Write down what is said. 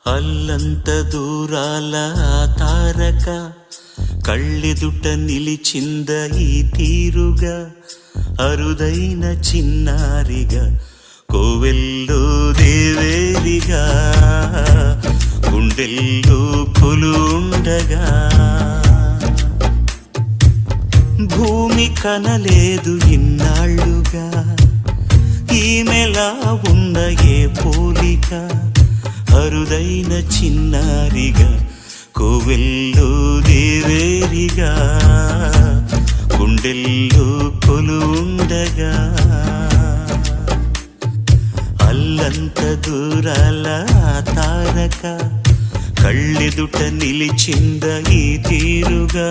అల్లంత దూరాల తారక కళ్ళెదుట నిలిచింద ఈ తీరుగా అరుదైన చిన్నారిగా కోవెల్లో దేవేరిగా గుండెల్లో కొలుండగా భూమి కనలేదు ఇన్నాళ్ళుగా ఈమెలా ఉన్న ఏ పోలిక అరుదైన చిన్నారిగా కోవెల్లో దేవేరిగా గుండెల్లో కొలుండగా అల్లంత దూరాల తారక కళ్ళెదుట నిలిచింద ఈ తీరుగా